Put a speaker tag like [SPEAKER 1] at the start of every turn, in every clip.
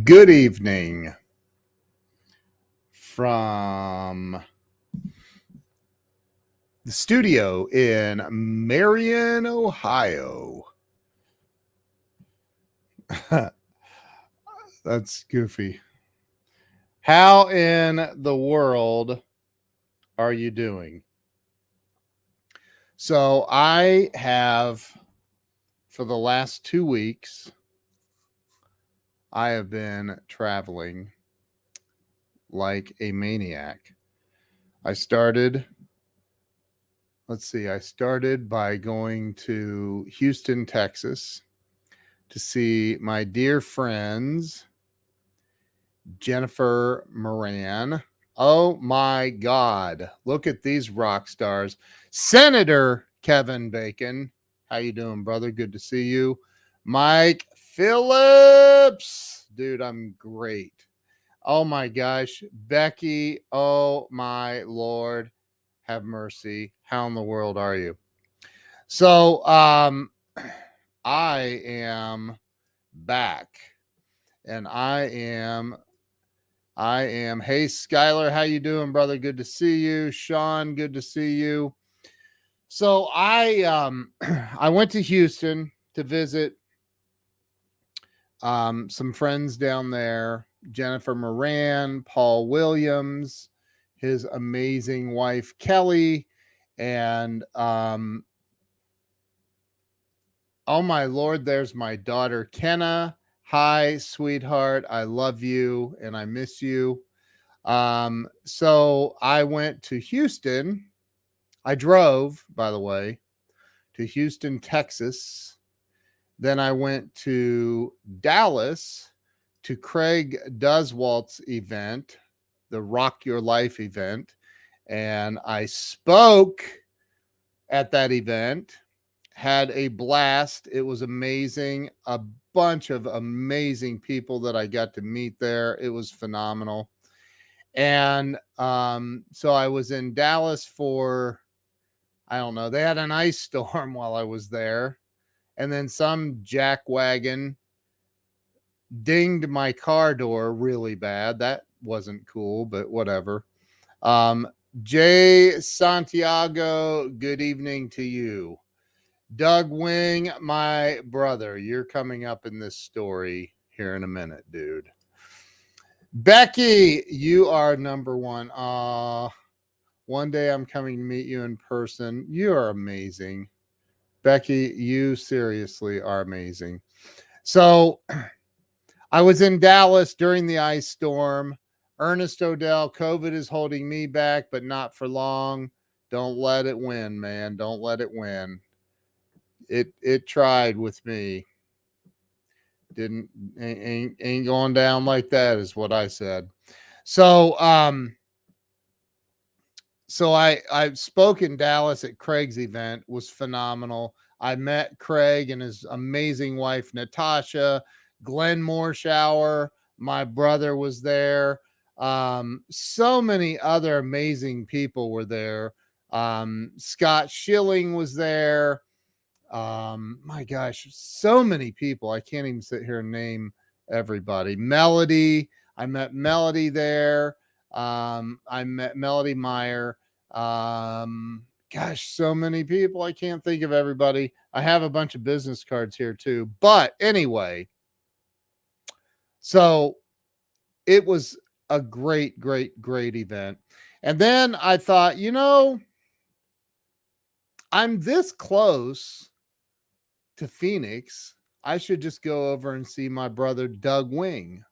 [SPEAKER 1] Good evening from the studio in Marion, Ohio. That's goofy. How in the world are you doing? So, I have, for the last 2 weeks, I have been traveling like a maniac. I started by going to Houston, Texas to see my dear friends, Jennifer Moran. Oh my God. Look at these rock stars. Senator Kevin Bacon. How you doing, brother? Good to see you. Mike Phillips. Dude, I'm great. Oh my gosh. Becky. Oh my Lord. Have mercy. How in the world are you? So, I am back, and I am. Hey, Skylar, how you doing, brother? Good to see you. Sean, good to see you. So I went to Houston to visit some friends down there. Jennifer Moran, Paul Williams, his amazing wife Kelly, and oh my Lord, there's my daughter Kenna. Hi, sweetheart. I love you and I miss you. So I went to Houston. I drove, by the way, to Houston, Texas. Then I went to Dallas to Craig Duswalt's event, the Rock Your Life event. And I spoke at that event, had a blast. It was amazing. A bunch of amazing people that I got to meet there. It was phenomenal. And so I was in Dallas for, I don't know, they had an ice storm while I was there. And then some jackwagon dinged my car door really bad. That wasn't cool, but whatever. Jay Santiago, good evening to you. Doug Wing, my brother, you're coming up in this story here in a minute, dude. Becky, you are number one. One day I'm coming to meet you in person. You are amazing. Becky, you seriously are amazing. So I was in Dallas during the ice storm. Ernest Odell, COVID is holding me back, but not for long. Don't let it win, man. Don't let it win. It tried with me. Ain't going down like that is what I said. So I spoke in Dallas at Craig's event, was phenomenal. I met Craig and his amazing wife Natasha, Glenn Morshower, my brother was there. So many other amazing people were there. Scott Schilling was there. My gosh, so many people. I can't even sit here and name everybody. Melody, I met Melody there. I met Melody Meyer. Gosh, so many people. I can't think of everybody. I have a bunch of business cards here too. But anyway, so it was a great, great, great event. And then I thought, I'm this close to Phoenix. I should just go over and see my brother Doug Wing.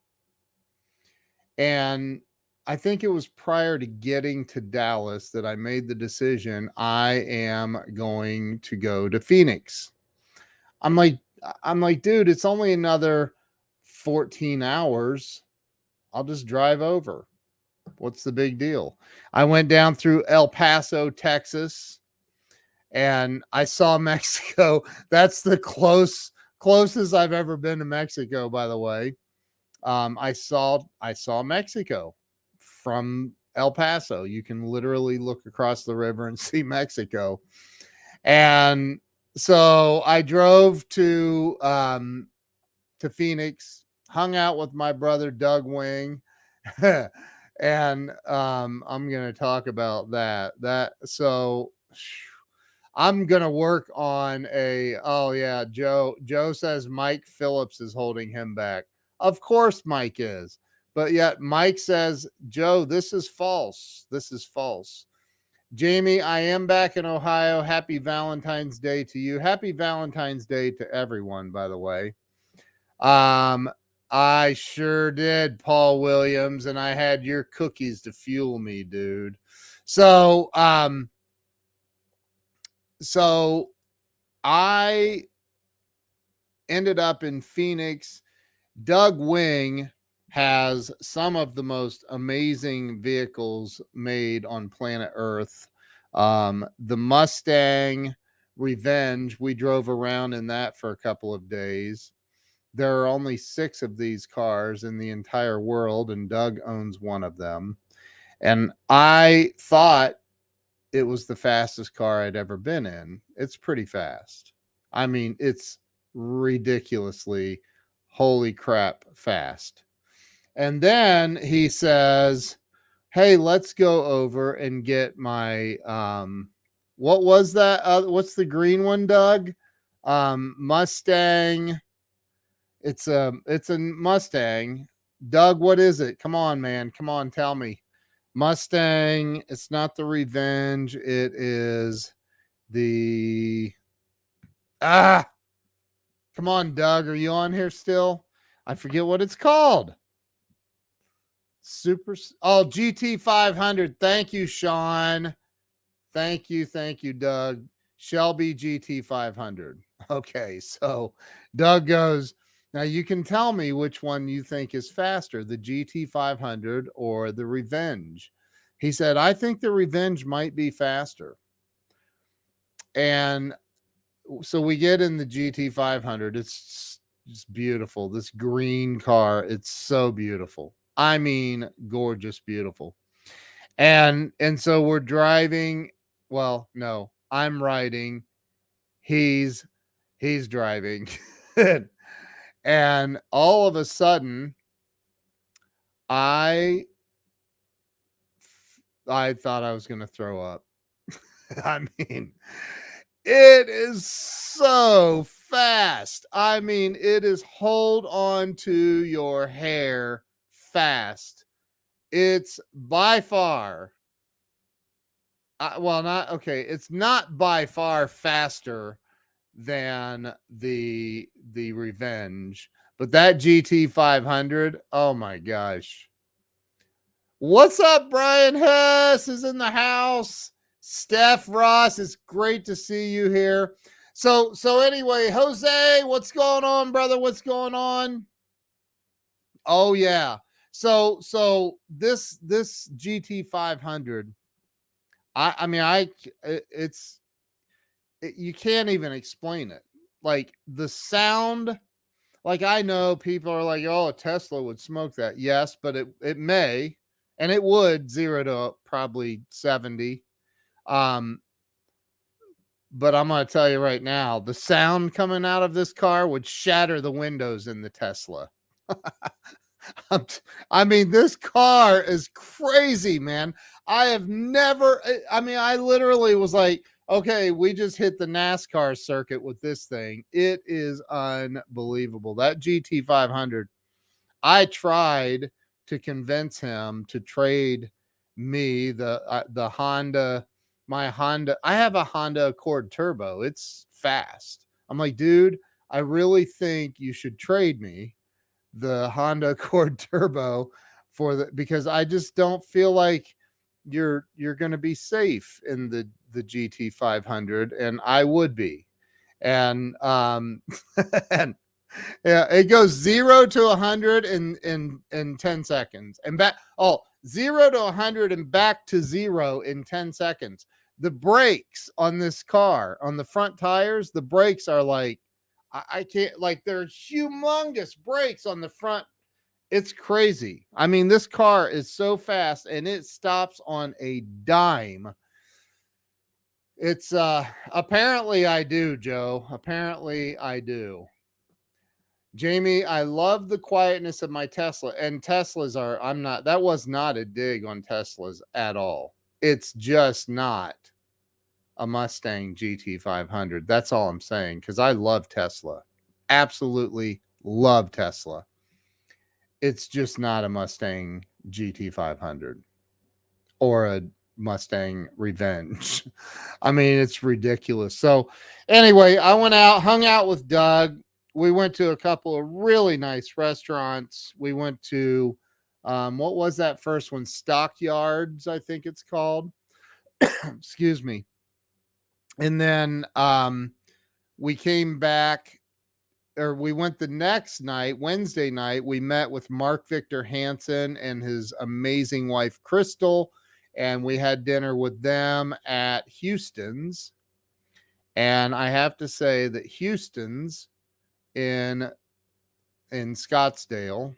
[SPEAKER 1] And I think it was prior to getting to Dallas that I made the decision I am going to go to Phoenix. I'm like, dude, it's only another 14 hours. I'll just drive over. What's the big deal? I went down through El Paso, Texas, and I saw Mexico. That's the closest I've ever been to Mexico, by the way. I saw Mexico from El Paso. You can literally look across the river and see Mexico. And so I drove to Phoenix. hung out with my brother Doug Wing. And I'm gonna talk about that. So I'm gonna work on a. Oh yeah, Joe says Mike Phillips is holding him back. Of course Mike is, but yet Mike says, Joe, this is false. This is false. Jamie, I am back in Ohio. Happy Valentine's Day to you. Happy Valentine's Day to everyone, by the way. I sure did, Paul Williams, and I had your cookies to fuel me, dude. So I ended up in Phoenix. Doug Wing has some of the most amazing vehicles made on planet Earth. The Mustang Revenge, we drove around in that for a couple of days. There are only 6 of these cars in the entire world, and Doug owns one of them. And I thought it was the fastest car I'd ever been in. It's pretty fast. I mean, it's ridiculously, holy crap, fast. And then he says, hey, let's go over and get my, what was that? What's the green one, Doug? Mustang. It's a Mustang. Doug, what is it? Come on, man. Come on, tell me. Mustang. It's not the Revenge. It is the come on, Doug. Are you on here still? I forget what it's called. GT 500. Thank you, Sean. Thank you, Doug. Shelby GT 500. Okay, so Doug goes, now you can tell me which one you think is faster, the GT 500 or the Revenge. He said, I think the Revenge might be faster. And so we get in the GT 500. It's just beautiful. This green car, it's so beautiful. I mean, gorgeous, beautiful. And so we're driving. Well, no, I'm riding. He's driving. And all of a sudden, I thought I was going to throw up. I mean, it is so fast. I mean, it is hold on to your hair fast. It's by far, it's not by far faster than the Revenge, but that GT 500, oh my gosh. What's up? Brian Hess is in the house. Steph Ross, it's great to see you here. So anyway, Jose, what's going on, brother? What's going on? Oh yeah. So this GT 500, you can't even explain it. Like the sound, like I know people are like, oh, a Tesla would smoke that. Yes, but it may, and it would 0 to probably 70. But I'm going to tell you right now, the sound coming out of this car would shatter the windows in the Tesla. I mean, this car is crazy, man. I literally was like, okay, we just hit the NASCAR circuit with this thing. It is unbelievable. That GT 500, I tried to convince him to trade me the Honda, my Honda. I have a Honda Accord Turbo. It's fast. I'm like, dude, I really think you should trade me the Honda Accord Turbo because I just don't feel like you're going to be safe in the GT 500, and I would be. And and yeah, it goes 0 to 100 in 10 seconds, and back 0 to 100 and back to 0 in 10 seconds. The brakes on this car, on the front tires, the brakes are like, I can't, like, they're humongous brakes on the front. It's crazy. I mean, this car is so fast and it stops on a dime. It's apparently I do, Joe. Apparently I do. Jamie, I love the quietness of my Tesla, and Teslas are, that was not a dig on Teslas at all. It's just not a Mustang GT500. That's all I'm saying, because I love Tesla. Absolutely love Tesla. It's just not a Mustang GT500 or a Mustang Revenge. I mean, it's ridiculous. So, anyway, I went out, hung out with Doug. We went to a couple of really nice restaurants. We went to, what was that first one? Stockyards, I think it's called. Excuse me. And then we came back, or we went the next night, Wednesday night. We met with Mark Victor Hansen and his amazing wife, Crystal, and we had dinner with them at Houston's. And I have to say that Houston's in Scottsdale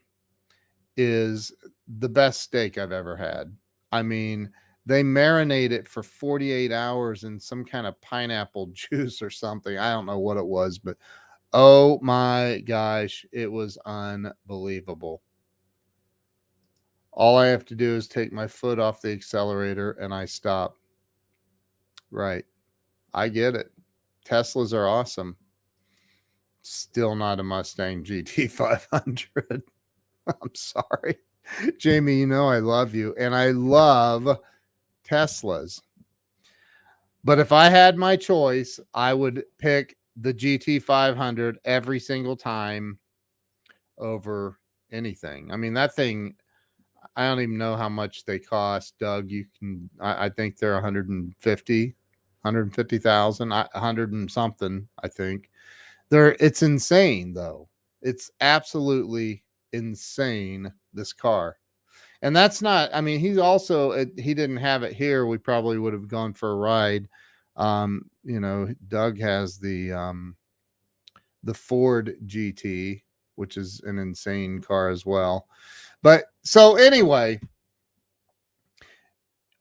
[SPEAKER 1] is the best steak I've ever had. I mean, they marinate it for 48 hours in some kind of pineapple juice or something. I don't know what it was, but oh my gosh, it was unbelievable. All I have to do is take my foot off the accelerator and I stop. Right. I get it. Teslas are awesome. Still not a Mustang GT500. I'm sorry. Jamie, you know I love you, and I love Teslas. But if I had my choice, I would pick the GT500 every single time over anything. I mean, that thing, I don't even know how much they cost, Doug. I think they're 150,000, 100 and something, I think. It's insane though. It's absolutely insane, this car. And that's not, I mean, he's also, he didn't have it here. We probably would have gone for a ride. Doug has the Ford GT, which is an insane car as well. But so anyway,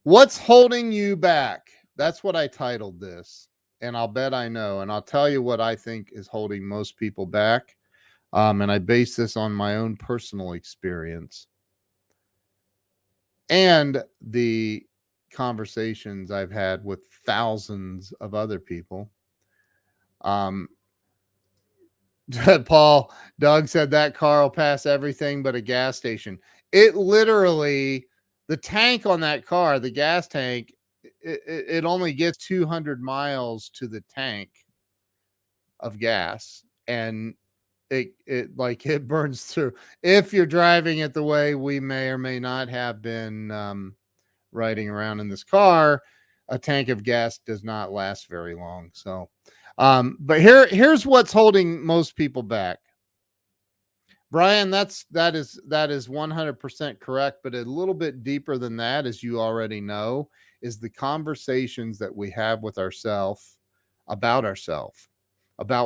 [SPEAKER 1] what's holding you back? That's what I titled this. And I'll bet I know. And I'll tell you what I think is holding most people back. And I base this on my own personal experience and the conversations I've had with thousands of other people. Paul, Doug said that car will pass everything but a gas station. It literally, the tank on that car, the gas tank, it only gets 200 miles to the tank of gas, and it burns through. If you're driving it the way we may or may not have been riding around in this car, a tank of gas does not last very long. So, but here's what's holding most people back. Brian, that is 100% correct, but a little bit deeper than that, as you already know, is the conversations that we have with ourselves, about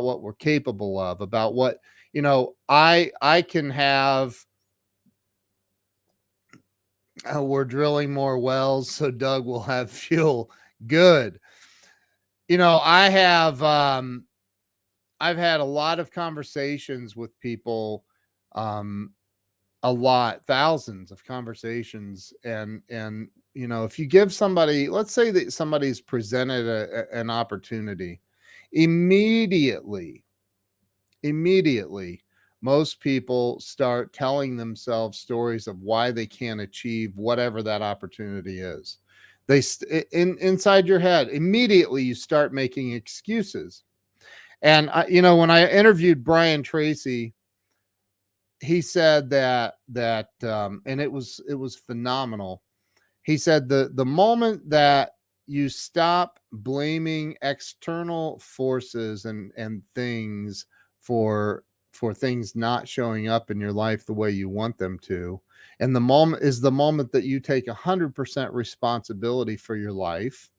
[SPEAKER 1] what we're capable of, about what, I can have. We're drilling more wells so Doug will have fuel. Good. I've had a lot of conversations with people, thousands of conversations. And, if you give somebody, let's say that somebody's presented an opportunity, immediately, most people start telling themselves stories of why they can't achieve whatever that opportunity is. Inside your head, immediately you start making excuses. And when I interviewed Brian Tracy, he said that and it was phenomenal. He said the moment that you stop blaming external forces and things for things not showing up in your life the way you want them to, and the moment that you take 100% responsibility for your life.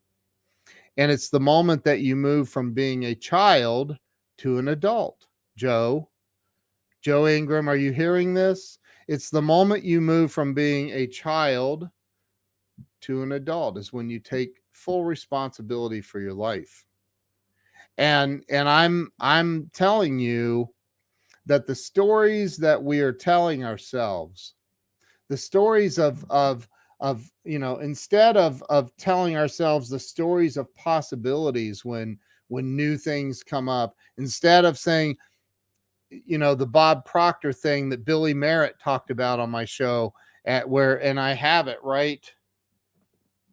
[SPEAKER 1] And it's the moment that you move from being a child to an adult. Joe Ingram, are you hearing this? It's the moment you move from being a child to an adult, is when you take full responsibility for your life. And I'm telling you that the stories that we are telling ourselves, the stories of instead of telling ourselves the stories of possibilities when new things come up, instead of saying, the Bob Proctor thing that Billy Merritt talked about on my show, and I have it right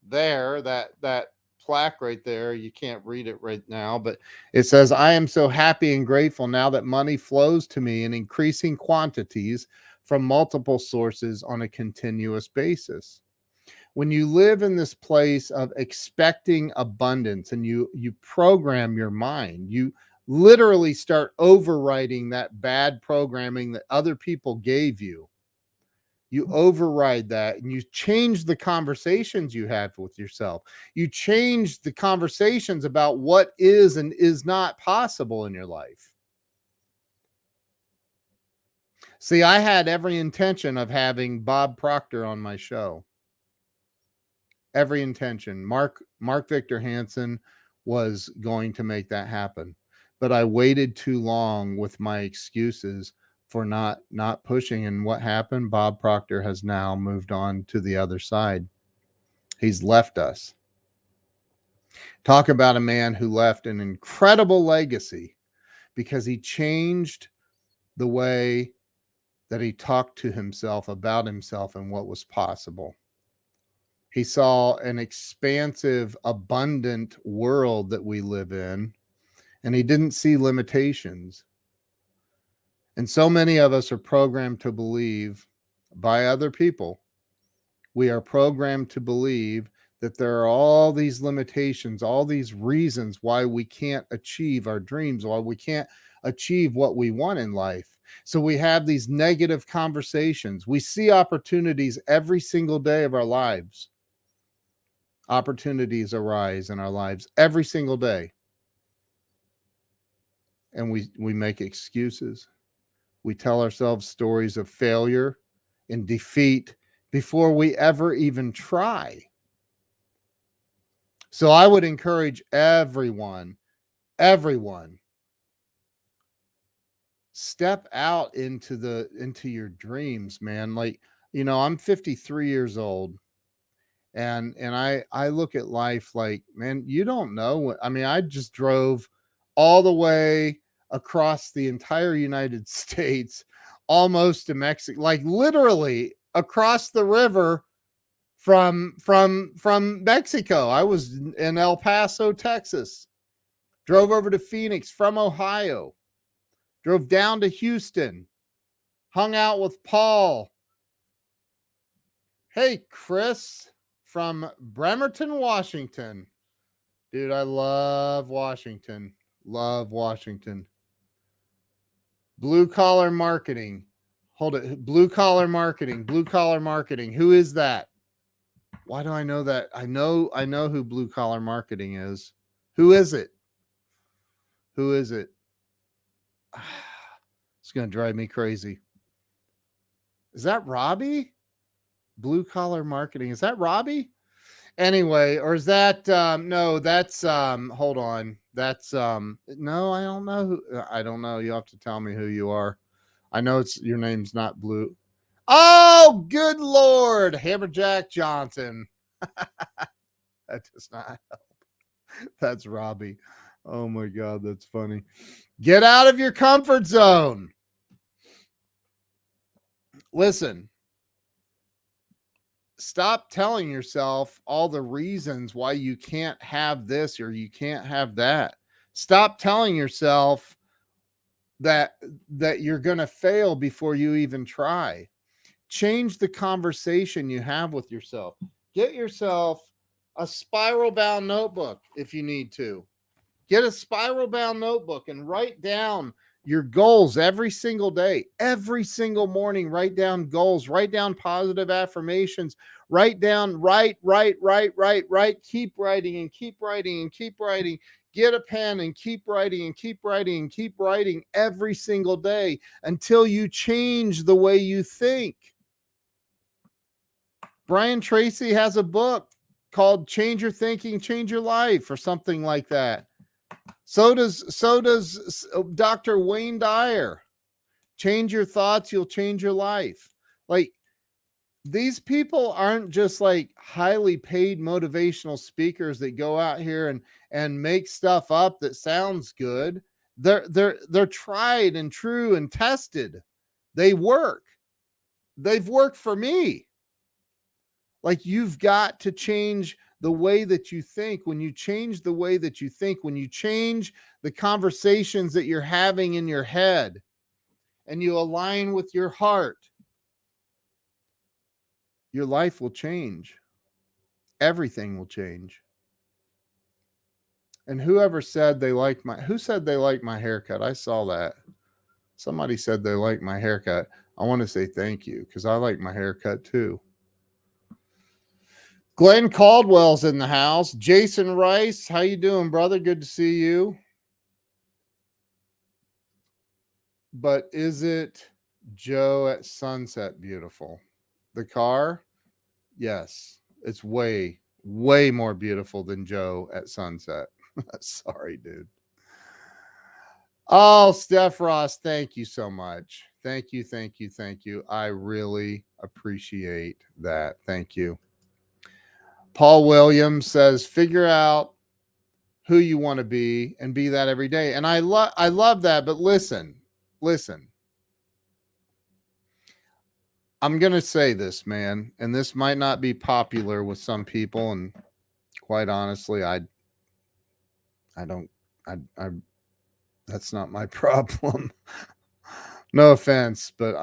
[SPEAKER 1] there, that plaque right there. You can't read it right now, but it says, "I am so happy and grateful now that money flows to me in increasing quantities from multiple sources on a continuous basis." When you live in this place of expecting abundance and you program your mind, you literally start overriding that bad programming that other people gave you. You override that and you change the conversations you have with yourself. You change the conversations about what is and is not possible in your life. See, I had every intention of having Bob Proctor on my show. Every intention. Mark Victor Hansen was going to make that happen, but I waited too long with my excuses for not pushing. And what happened? Bob Proctor has now moved on to the other side. He's left us. Talk about a man who left an incredible legacy because he changed the way that he talked to himself about himself and what was possible. He saw an expansive, abundant world that we live in, and he didn't see limitations. And so many of us are programmed to believe by other people. We are programmed to believe that there are all these limitations, all these reasons why we can't achieve our dreams, why we can't achieve what we want in life. So we have these negative conversations. We see opportunities every single day of our lives. Opportunities arise in our lives every single day. And we make excuses. We tell ourselves stories of failure and defeat before we ever even try. So I would encourage everyone, step out into your dreams, man. Like, I'm 53 years old. And I look at life like, man, you don't know what, I just drove all the way across the entire United States, almost to Mexico, like literally across the river from Mexico. I was in El Paso, Texas, drove over to Phoenix from Ohio, drove down to Houston, hung out with Paul. Hey, Chris from Bremerton, Washington. Dude, I love Washington. Love Washington. Blue collar marketing. Hold it. Blue collar marketing. Blue collar marketing. Who is that? Why do I know that? I know who blue collar marketing is. Who is it? Who is it? It's going to drive me crazy. Is that Robbie? Blue collar marketing. Is that Robbie? Anyway, or is that no, that's hold on. That's no, I don't know who, I don't know. You have to tell me who you are. I know it's your name's not Blue. Oh, good Lord, Hammerjack Johnson. That does not help. That's Robbie. Oh my God, that's funny. Get out of your comfort zone. Listen. Stop telling yourself all the reasons why you can't have this or you can't have that. Stop telling yourself that you're going to fail before you even try. Change the conversation you have with yourself. Get yourself a spiral bound notebook if you need to. Get a spiral bound notebook and write down your goals every single day, every single morning. Write down goals, write down positive affirmations, write down, write, keep writing and keep writing and keep writing. Get a pen and keep writing and keep writing and keep writing every single day until you change the way you think. Brian Tracy has a book called Change Your Thinking, Change Your Life, or something like that. So does Dr. Wayne Dyer. Change your thoughts, you'll change your life. Like, these people aren't just like highly paid motivational speakers that go out here and make stuff up that sounds good. They're tried and true and tested. They work. They've worked for me. Like, you've got to change the way that you think. When you change the way that you think, when you change the conversations that you're having in your head and you align with your heart, your life will change. Everything will change. And who said they liked my haircut? I saw that. Somebody said they liked my haircut. I want to say thank you because I like my haircut too. Glenn Caldwell's in the house. Jason Rice, how you doing, brother? Good to see you. But is it Joe at Sunset beautiful? The car? Yes. It's way, way more beautiful than Joe at Sunset. Sorry, dude. Oh, Steph Ross, thank you so much. Thank you, thank you, thank you. I really appreciate that. Thank you. Paul Williams says, figure out who you want to be and be that every day. And I love that, but listen. I'm going to say this, man, and this might not be popular with some people, and quite honestly, I that's not my problem. No offense, but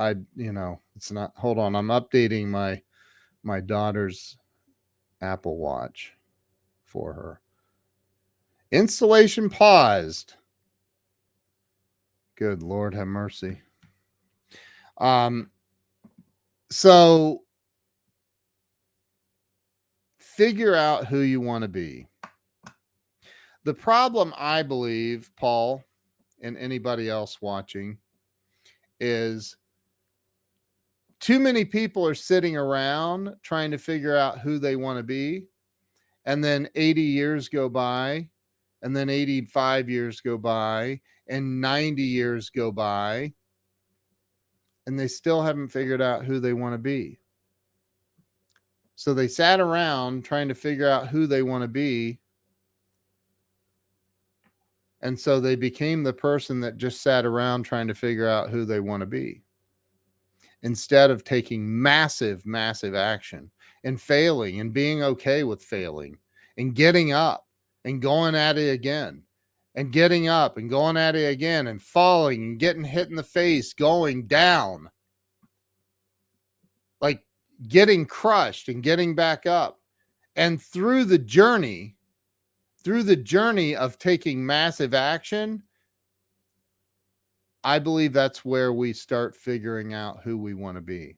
[SPEAKER 1] it's not. Hold on, I'm updating my daughter's Apple Watch for her. Installation paused. Good Lord have mercy. So figure out who you want to be. The problem, I believe, Paul, and anybody else watching, is too many people are sitting around trying to figure out who they want to be. And then 80 years go by, and then 85 years go by, and 90 years go by, and they still haven't figured out who they want to be. So they sat around trying to figure out who they want to be. And so they became the person that just sat around trying to figure out who they want to be, instead of taking massive, massive action and failing and being okay with failing and getting up and going at it again and getting up and going at it again and falling and getting hit in the face, going down, like getting crushed and getting back up. And through the journey of taking massive action, I believe that's where we start figuring out who we want to be.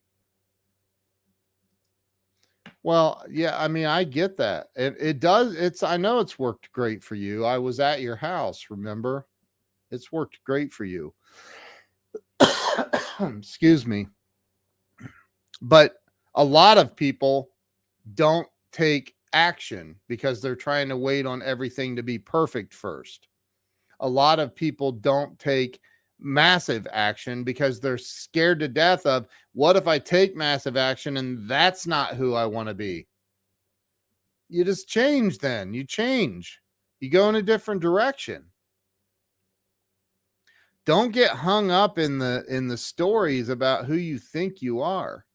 [SPEAKER 1] Well, yeah, I mean, I get that. It does. I know it's worked great for you. I was at your house, remember? It's worked great for you. Excuse me. But a lot of people don't take action because they're trying to wait on everything to be perfect first. A lot of people don't take massive action because they're scared to death of, what if I take massive action and that's not who I want to be? You just change then. You change. You go in a different direction. Don't get hung up in the stories about who you think you are.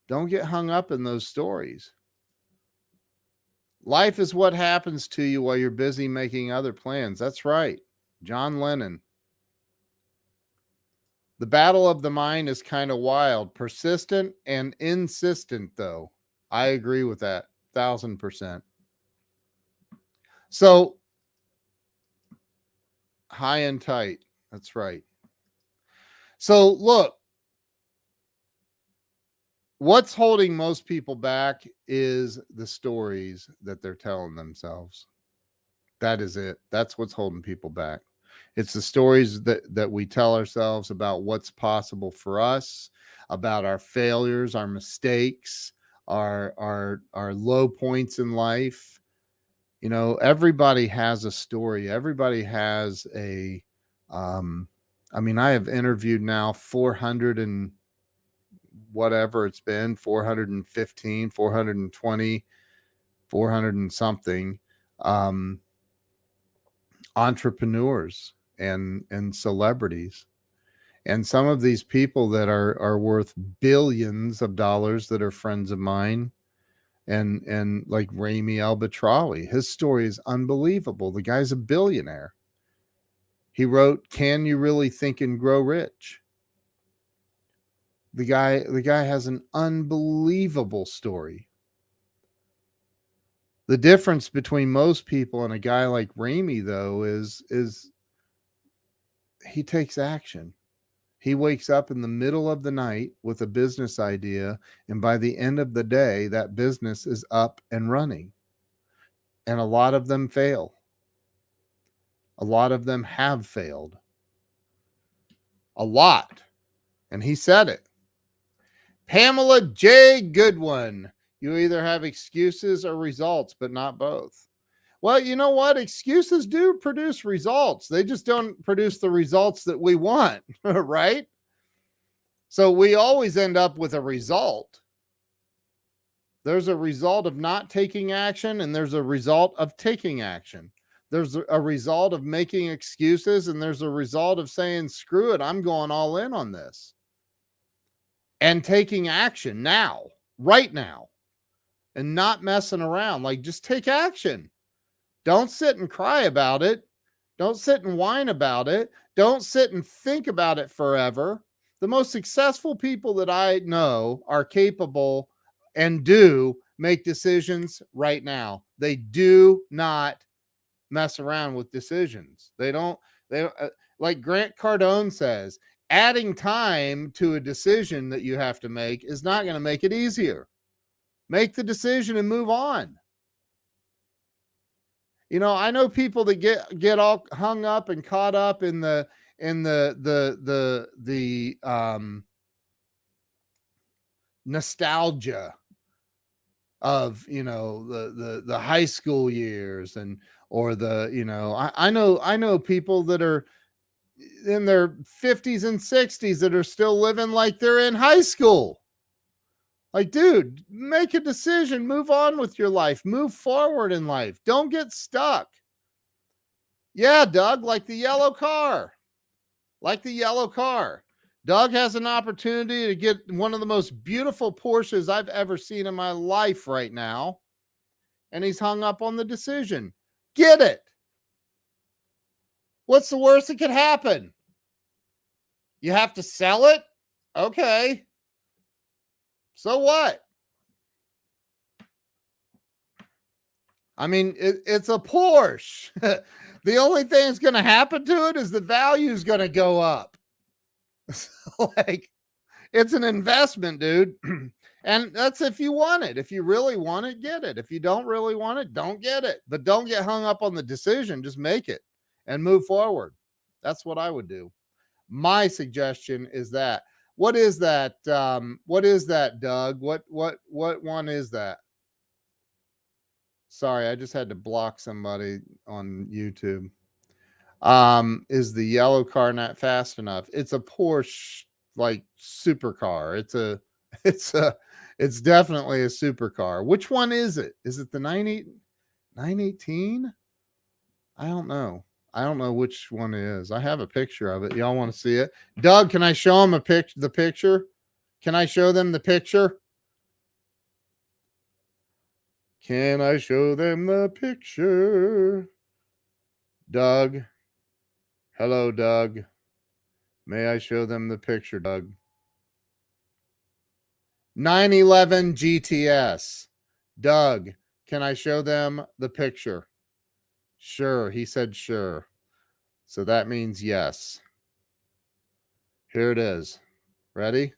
[SPEAKER 1] Don't get hung up in those stories. Life is what happens to you while you're busy making other plans. That's right. John Lennon. The battle of the mind is kind of wild, persistent and insistent, though. I agree with that 1,000%. So, high and tight. That's right. So, look, what's holding most people back is the stories that they're telling themselves. That is it. That's what's holding people back. It's the stories that we tell ourselves about what's possible for us, about our failures, our mistakes, our low points in life. You know, everybody has a story. Everybody has a I mean, I have interviewed now 400 and whatever it's been, 415, 420, 400 and something entrepreneurs and celebrities. And some of these people that are worth billions of dollars that are friends of mine, and like Rami Albatrawi, his story is unbelievable. The guy's a billionaire. He wrote Can You Really Think and Grow Rich? The guy has an unbelievable story. The difference between most people and a guy like Rami, though, is he takes action. He wakes up in the middle of the night with a business idea, and by the end of the day, that business is up and running. And a lot of them fail. A lot of them have failed. A lot. And he said it. Pamela J. Goodwin. You either have excuses or results, but not both. Well, you know what? Excuses do produce results. They just don't produce the results that we want, right? So we always end up with a result. There's a result of not taking action, and there's a result of taking action. There's a result of making excuses, and there's a result of saying, screw it, I'm going all in on this. And taking action now, right now, and not messing around. Like, just take action. Don't sit and cry about it. Don't sit and whine about it. Don't sit and think about it forever. The most successful people that I know are capable and do make decisions right now. They do not mess around with decisions. They don't, like Grant Cardone says, adding time to a decision that you have to make is not going to make it easier. Make the decision and move on. You know, I know people that get all hung up and caught up in the nostalgia of, you know, the high school years, and or the, you know, I know people that are in their 50s and 60s that are still living like they're in high school. Like, dude, make a decision, move on with your life, move forward in life. Don't get stuck. Yeah, Doug, like the yellow car. Like the yellow car. Doug has an opportunity to get one of the most beautiful Porsches I've ever seen in my life right now. And he's hung up on the decision. Get it. What's the worst that could happen? You have to sell it? Okay. So what? I mean, it's a Porsche. The only thing that's going to happen to it is the value is going to go up. Like, it's an investment, dude. And that's if you want it. If you really want it, get it. If you don't really want it, don't get it. But don't get hung up on the decision. Just make it and move forward. That's what I would do. My suggestion is that. What is that? What is that, Doug? What one is that? Sorry, I just had to block somebody on YouTube. Is the yellow car not fast enough? It's a Porsche, like, supercar. It's definitely a supercar. Which one is it? Is it the 918? I don't know. I don't know which one it is. I have a picture of it. Y'all want to see it? Doug, can I show them the picture? Can I show them the picture? Can I show them the picture? Doug. Hello, Doug. May I show them the picture, Doug? 911 GTS. Doug, can I show them the picture? Sure. He said sure. So that means yes. Here it is. Ready?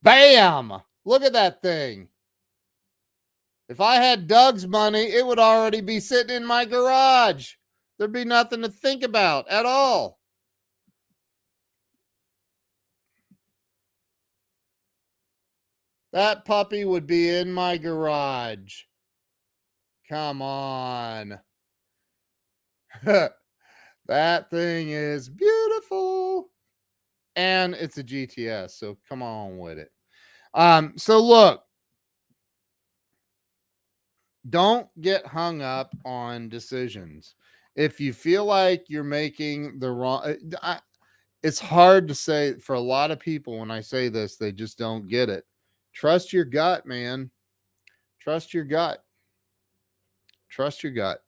[SPEAKER 1] Bam! Look at that thing. If I had Doug's money, it would already be sitting in my garage. There'd be nothing to think about at all. That puppy would be in my garage. Come on. That thing is beautiful. And it's a GTS, so come on with it. So look, don't get hung up on decisions. If you feel like you're making the wrong, it's hard to say for a lot of people. When I say this, they just don't get it. Trust your gut, man. Trust your gut. Trust your gut.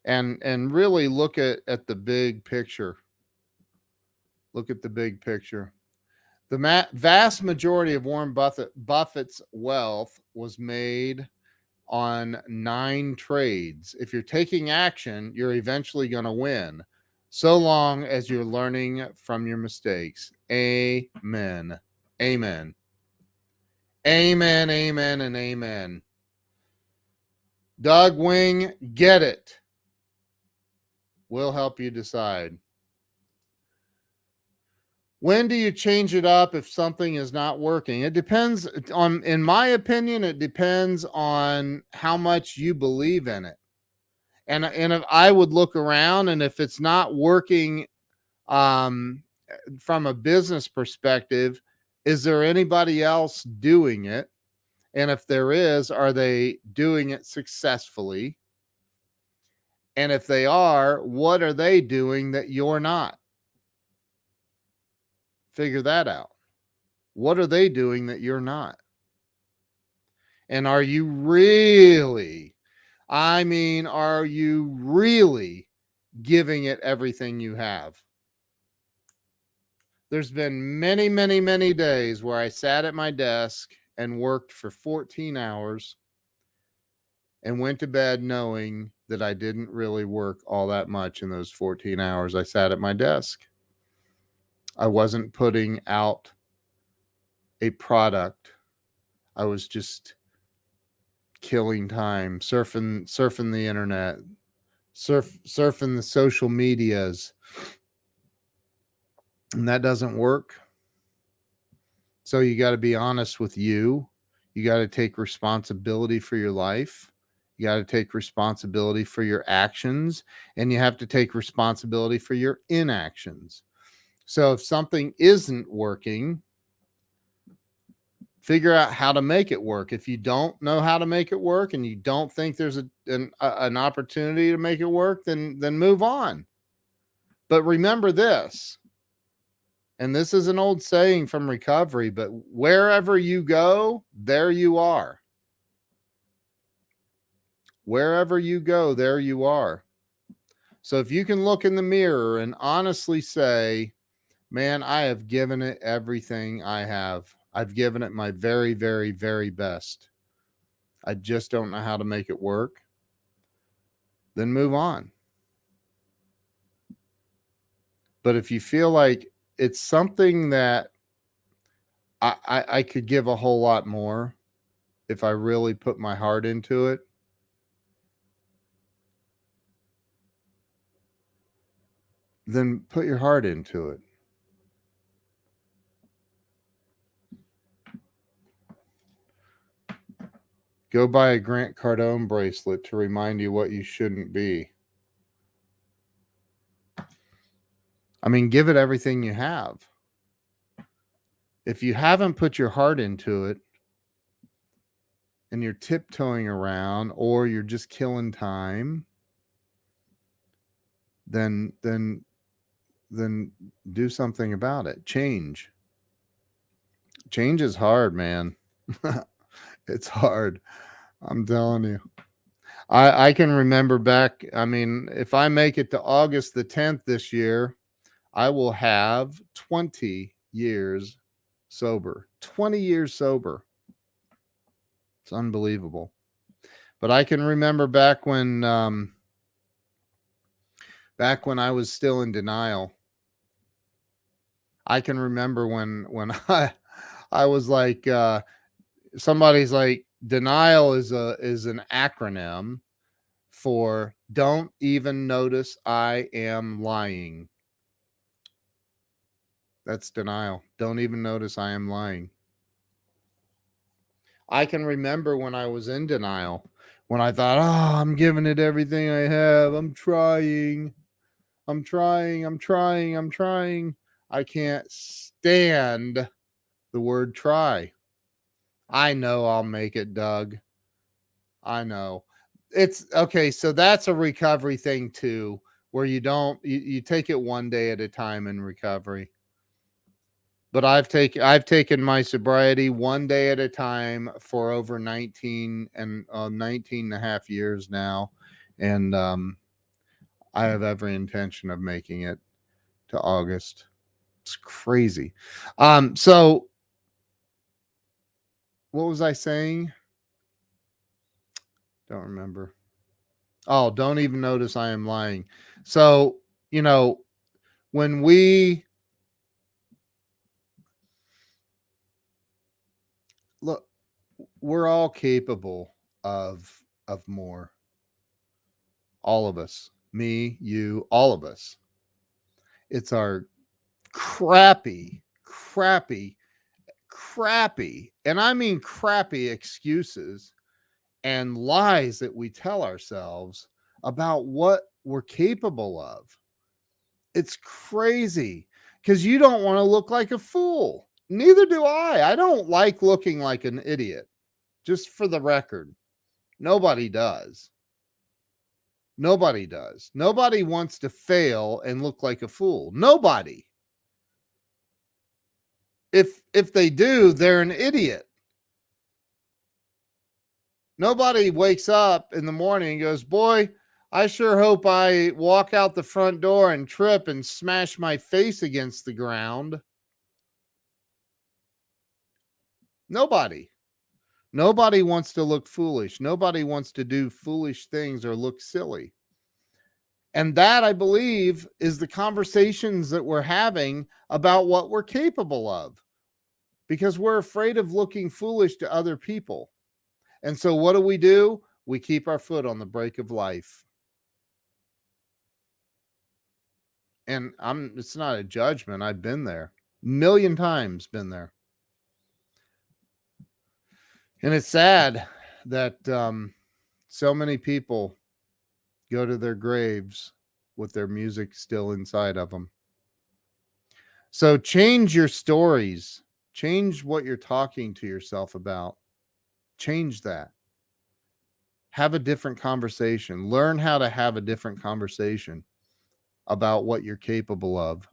[SPEAKER 1] And really look at the big picture. Look at the big picture. The vast majority of Warren Buffett's wealth was made on 9 trades. If you're taking action, you're eventually going to win, so long as you're learning from your mistakes. Amen. Amen. Amen, amen, and amen. Doug Wing, get it. We'll help you decide. When do you change it up if something is not working? It depends on, in my opinion, it depends on how much you believe in it. And if I would look around, and if it's not working from a business perspective, is there anybody else doing it? And if there is, are they doing it successfully? And if they are, what are they doing that you're not? Figure that out. What are they doing that you're not? And are you really, are you really giving it everything you have? There's been many, many, many days where I sat at my desk and worked for 14 hours and went to bed knowing that I didn't really work all that much in those 14 hours I sat at my desk. I wasn't putting out a product. I was just killing time, surfing the internet, surfing the social medias. And that doesn't work. So you got to be honest with you. You got to take responsibility for your life. You got to take responsibility for your actions, and you have to take responsibility for your inactions. So if something isn't working, figure out how to make it work. If you don't know how to make it work and you don't think there's an opportunity to make it work, then move on. But remember this, and this is an old saying from recovery, but wherever you go, there you are. Wherever you go, there you are. So if you can look in the mirror and honestly say, man, I have given it everything I have. I've given it my very, very, very best. I just don't know how to make it work. Then move on. But if you feel like it's something that I could give a whole lot more if I really put my heart into it, then put your heart into it. Go buy a Grant Cardone bracelet to remind you what you shouldn't be. I mean, give it everything you have. If you haven't put your heart into it and you're tiptoeing around or you're just killing time, then do something about it. Change is hard, man. It's hard. I'm telling you. I can remember back, I mean, if I make it to August the 10th this year, I will have 20 years sober. 20 years sober. It's unbelievable. But I can remember back when I was still in denial. I can remember when I was like somebody's like, denial is an acronym for don't even notice I am lying. That's denial. Don't even notice I am lying. I can remember when I was in denial, When I thought, oh, I'm giving it everything I have. I'm trying. I'm trying. I'm trying. I'm trying. I can't stand the word try. I know I'll make it, Doug. I know. It's okay. So that's a recovery thing too, where you take it one day at a time in recovery. But I've taken my sobriety one day at a time for over 19 and a half years now. And I have every intention of making it to August. It's crazy. So what was I saying? Don't remember. Oh, don't even notice I am lying. So, when look, we're all capable of more. All of us. Me, you, all of us. It's our crappy, crappy, crappy, and I mean crappy excuses and lies that we tell ourselves about what we're capable of. It's crazy because you don't want to look like a fool. Neither do I. I don't like looking like an idiot, just for the record. Nobody does. Nobody does. Nobody wants to fail and look like a fool. Nobody. If they do, they're an idiot. Nobody wakes up in the morning and goes, boy, I sure hope I walk out the front door and trip and smash my face against the ground. Nobody. Nobody wants to look foolish. Nobody wants to do foolish things or look silly. And that, I believe, is the conversations that we're having about what we're capable of, because we're afraid of looking foolish to other people. And so what do? We keep our foot on the brake of life. And it's not a judgment. I've been there. Million times been there. And it's sad that so many people go to their graves with their music still inside of them. So change your stories. Change what you're talking to yourself about. Change that. Have a different conversation. Learn how to have a different conversation about what you're capable of.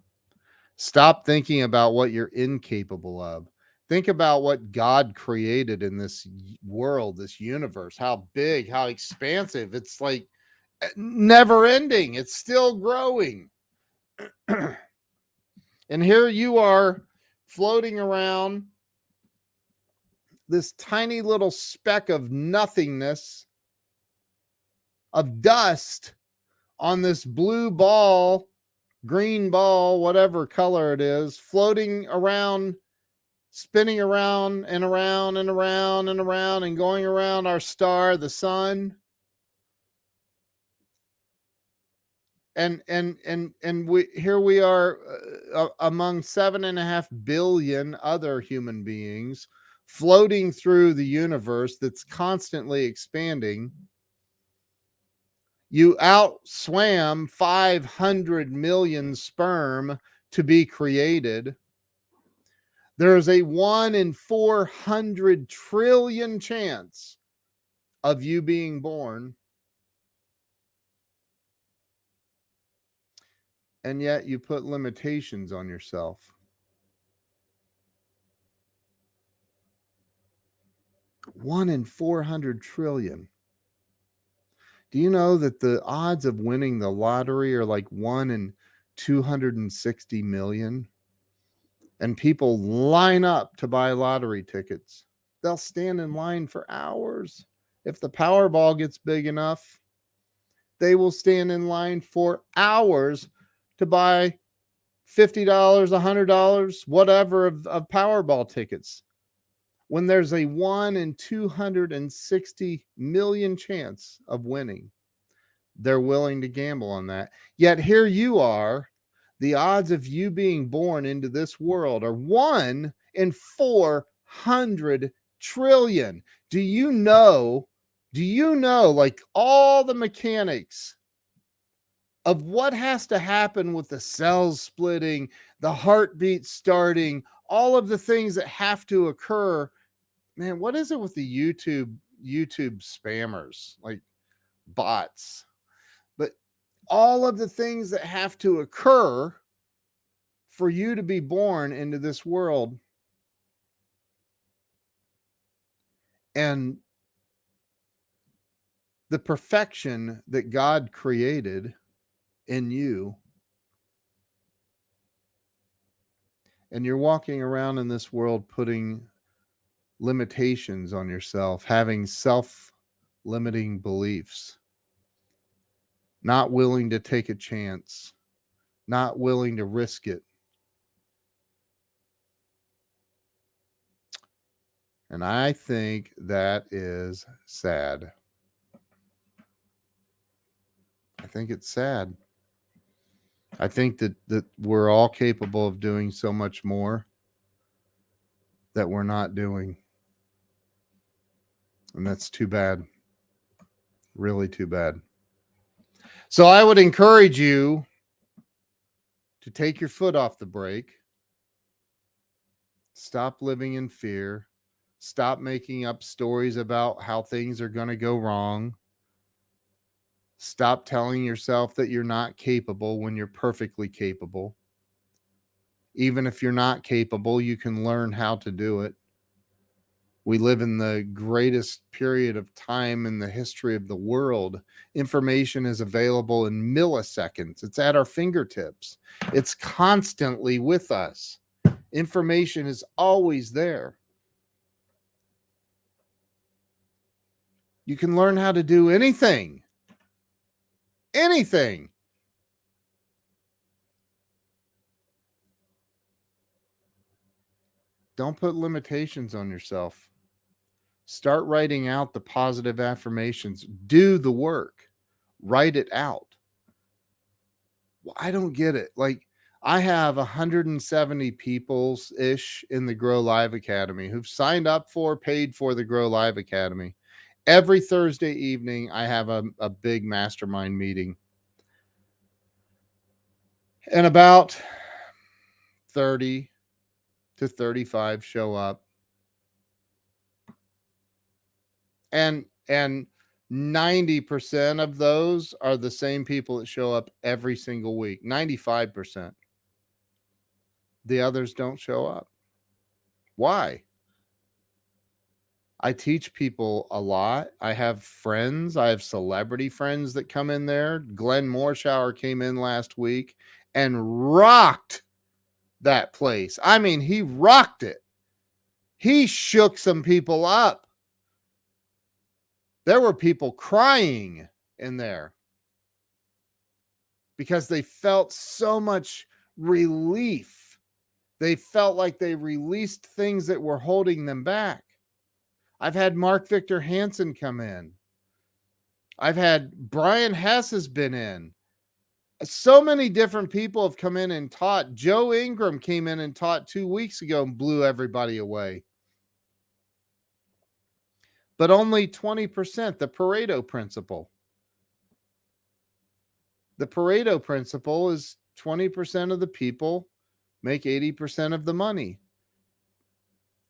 [SPEAKER 1] Stop thinking about what you're incapable of. Think about what God created in this world, this universe, how big, how expansive. It's like never ending. It's still growing. And here you are floating around this tiny little speck of nothingness, of dust on this blue ball, green ball, whatever color it is, floating around, spinning around and around and around and around and going around our star, the sun. And here we are among 7.5 billion other human beings floating through the universe that's constantly expanding. You outswam 500 million sperm to be created. There is a 1 in 400 trillion chance of you being born. And yet you put limitations on yourself. 1 in 400 trillion. Do you know that the odds of winning the lottery are like 1 in 260 million? And people line up to buy lottery tickets. They'll stand in line for hours. If the Powerball gets big enough, they will stand in line for hours to buy $50, $100, whatever of Powerball tickets. When there's a 1 in 260 million chance of winning, they're willing to gamble on that. Yet here you are, the odds of you being born into this world are 1 in 400 trillion. Do you know Do you know, like, all the mechanics of what has to happen with the cells splitting, the heartbeat starting, all of the things that have to occur? Man, what is it with the YouTube spammers, like bots? But all of the things that have to occur for you to be born into this world, and the perfection that God created in you, and you're walking around in this world putting limitations on yourself, having self-limiting beliefs, not willing to take a chance, not willing to risk it. And I think that is sad. I think it's sad. I think that we're all capable of doing so much more that we're not doing. And that's too bad. Really too bad. So I would encourage you to take your foot off the brake. Stop living in fear. Stop making up stories about how things are going to go wrong. Stop telling yourself that you're not capable when you're perfectly capable. Even if you're not capable, you can learn how to do it. We live in the greatest period of time in the history of the world. Information is available in milliseconds. It's at our fingertips. It's constantly with us. Information is always there. You can learn how to do anything. Anything. Don't put limitations on yourself. Start writing out the positive affirmations. Do the work. Write it out. Well, I don't get it. Like, I have 170 people-ish in the Grow Live Academy who've signed up for, paid for the Grow Live Academy. Every Thursday evening, I have a big mastermind meeting. And about 30 to 35 show up. And 90% of those are the same people that show up every single week. 95%. The others don't show up. Why? I teach people a lot. I have friends. I have celebrity friends that come in there. Glenn Morshower came in last week and rocked that place. I mean, he rocked it. He shook some people up. There were people crying in there because they felt so much relief. They felt like they released things that were holding them back. I've had Mark Victor Hansen come in. I've had Brian Hess has been in. So many different people have come in and taught. Joe Ingram came in and taught 2 weeks ago and blew everybody away. But only 20%, the Pareto principle. The Pareto principle is 20% of the people make 80% of the money.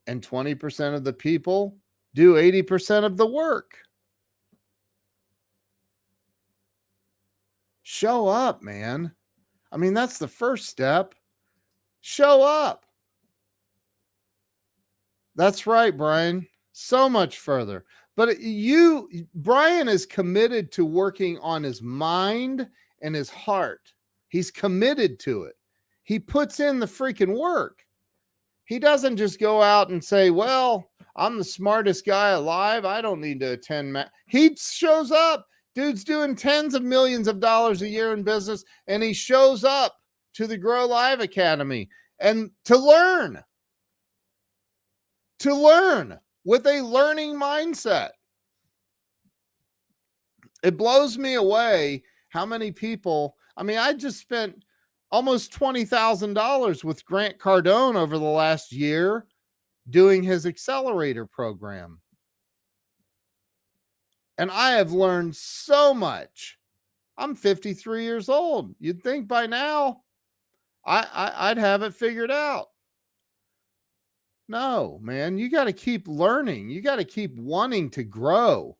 [SPEAKER 1] And 20% of the people do 80% of the work. Show up, man. I mean, that's the first step. Show up. That's right, Brian. So much further. But Brian is committed to working on his mind and his heart. He's committed to it. He puts in the freaking work. He doesn't just go out and say, well, I'm the smartest guy alive. I don't need to attend. He shows up. Dude's doing tens of millions of dollars a year in business, and he shows up to the Grow Live Academy and to learn with a learning mindset. It blows me away how many people, I mean, I just spent almost $20,000 with Grant Cardone over the last year doing his accelerator program. And I have learned so much. I'm 53 years old. You'd think by now I'd have it figured out. No, man, you got to keep learning. You got to keep wanting to grow.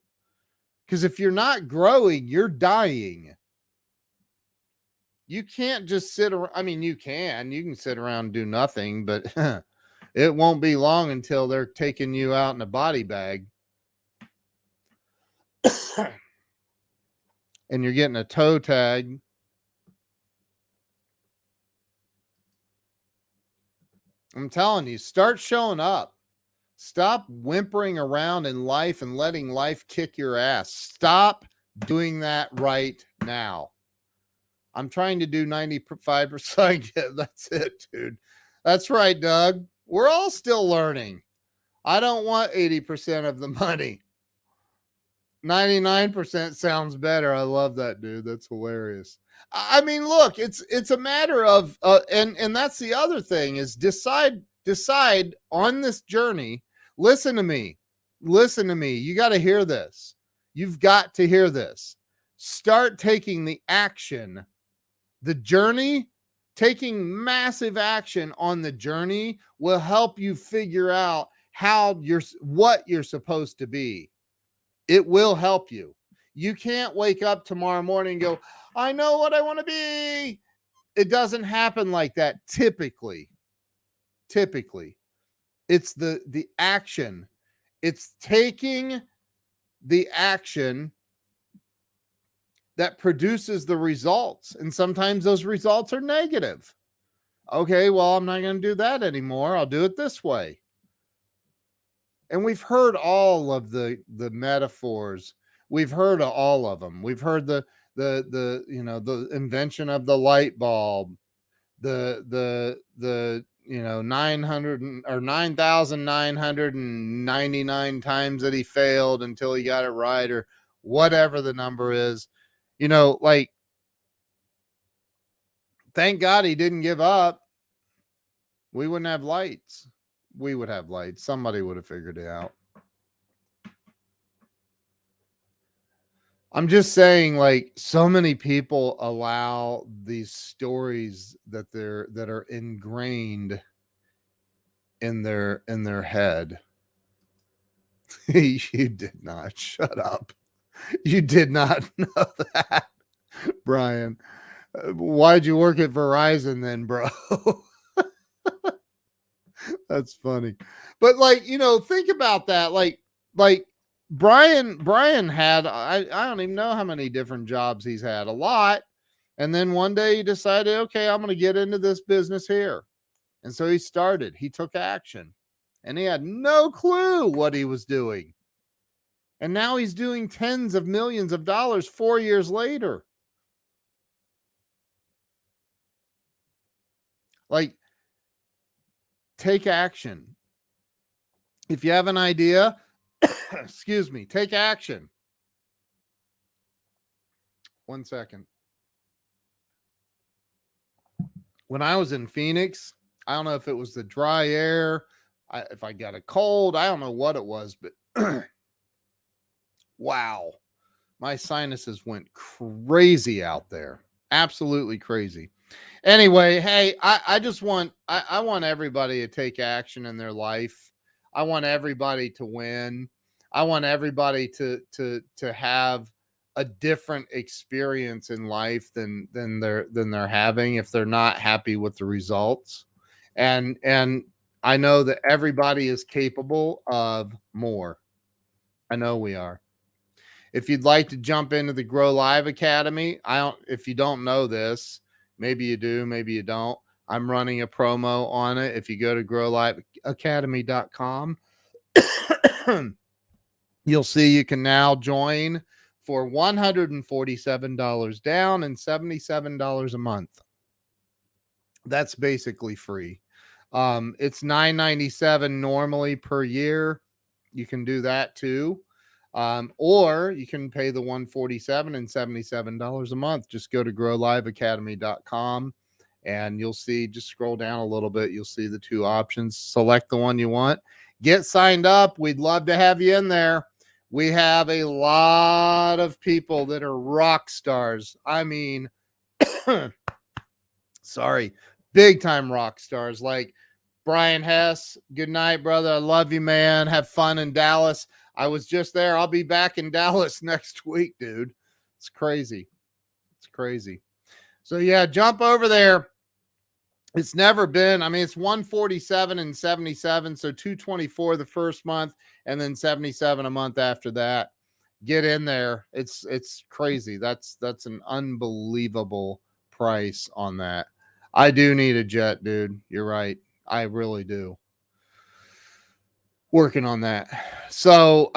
[SPEAKER 1] Because if you're not growing, you're dying. You can't just sit around. I mean, you can sit around and do nothing, but it won't be long until they're taking you out in a body bag. And you're getting a toe tag. I'm telling you, start showing up. Stop whimpering around in life and letting life kick your ass. Stop doing that right now. I'm trying to do 95%. That's it, dude. That's right, Doug. We're all still learning. I don't want 80% of the money. 99% sounds better. I love that, dude. That's hilarious. I mean, look, it's a matter of and that's the other thing is decide on this journey. Listen to me. You got to hear this. You've got to hear this. Start taking the action. The journey, taking massive action on the journey will help you figure out what you're supposed to be. It will help you. You can't wake up tomorrow morning and go, I know what I want to be. It doesn't happen like that typically. It's the action. It's taking the action that produces the results. And sometimes those results are negative. Okay, well, I'm not going to do that anymore. I'll do it this way. And we've heard all of the metaphors. We've heard all of them. We've heard the invention of the light bulb, the 900 or 9,999 times that he failed until he got it right, or whatever the number is. Like, thank God he didn't give up. We wouldn't have lights. We would have lights. Somebody would have figured it out. I'm just saying, like, so many people allow these stories that are ingrained in their head. You did not. Shut up. You did not know that, Brian. Why'd you work at Verizon then, bro? That's funny. But think about that. Like Brian had, I don't even know how many different jobs he's had, a lot. And then one day he decided, okay, I'm going to get into this business here. And so he took action, and he had no clue what he was doing. And now he's doing tens of millions of dollars 4 years later. Like, take action. If you have an idea, excuse me, take action. 1 second. When I was in Phoenix, I don't know if it was the dry air, if I got a cold, I don't know what it was, but wow, my sinuses went crazy out there. Absolutely crazy. Anyway, hey, I want everybody to take action in their life. I want everybody to win. I want everybody to have a different experience in life than they're having if they're not happy with the results. And I know that everybody is capable of more. I know we are. If you'd like to jump into the Grow Live Academy, if you don't know this, maybe you do, maybe you don't. I'm running a promo on it. If you go to growliveacademy.com, you'll see you can now join for $147 down and $77 a month. That's basically free. It's $997 normally per year. You can do that too. Or you can pay the $147 and $77 a month. Just go to growliveacademy.com and you'll see, just scroll down a little bit. You'll see the two options. Select the one you want. Get signed up. We'd love to have you in there. We have a lot of people that are rock stars. I mean, sorry, big time rock stars like Brian Hess. Good night, brother. I love you, man. Have fun in Dallas. I was just there. I'll be back in Dallas next week, dude. It's crazy. It's crazy. So yeah, jump over there. It's never been, I mean, it's 147 and 77. So 224 the first month and then 77 a month after that. Get in there. It's crazy. That's an unbelievable price on that. I do need a jet, dude. You're right. I really do. Working on that. So,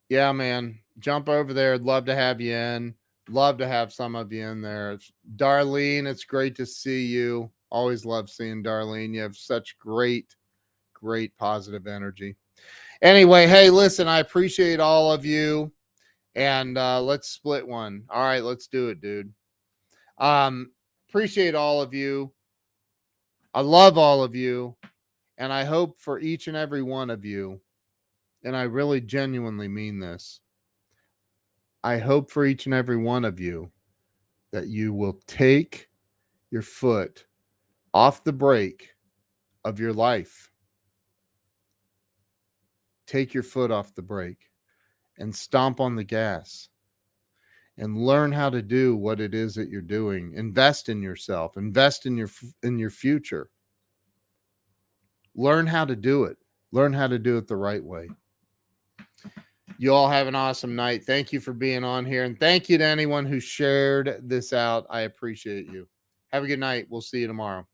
[SPEAKER 1] yeah, man, jump over there. I'd love to have you in. Love to have some of you in there. Darlene, it's great to see you. Always love seeing Darlene. You have such great positive energy. Anyway, hey, listen, I appreciate all of you. And let's split one. All right, let's do it, dude. Appreciate all of you. I love all of you. And I hope for each and every one of you, and I really genuinely mean this, I hope for each and every one of you that you will take your foot off the brake of your life. Take your foot off the brake and stomp on the gas and learn how to do what it is that you're doing. Invest in yourself, invest in your future. Learn how to do it. Learn how to do it the right way. You all have an awesome night. Thank you for being on here. And thank you to anyone who shared this out. I appreciate you. Have a good night. We'll see you tomorrow.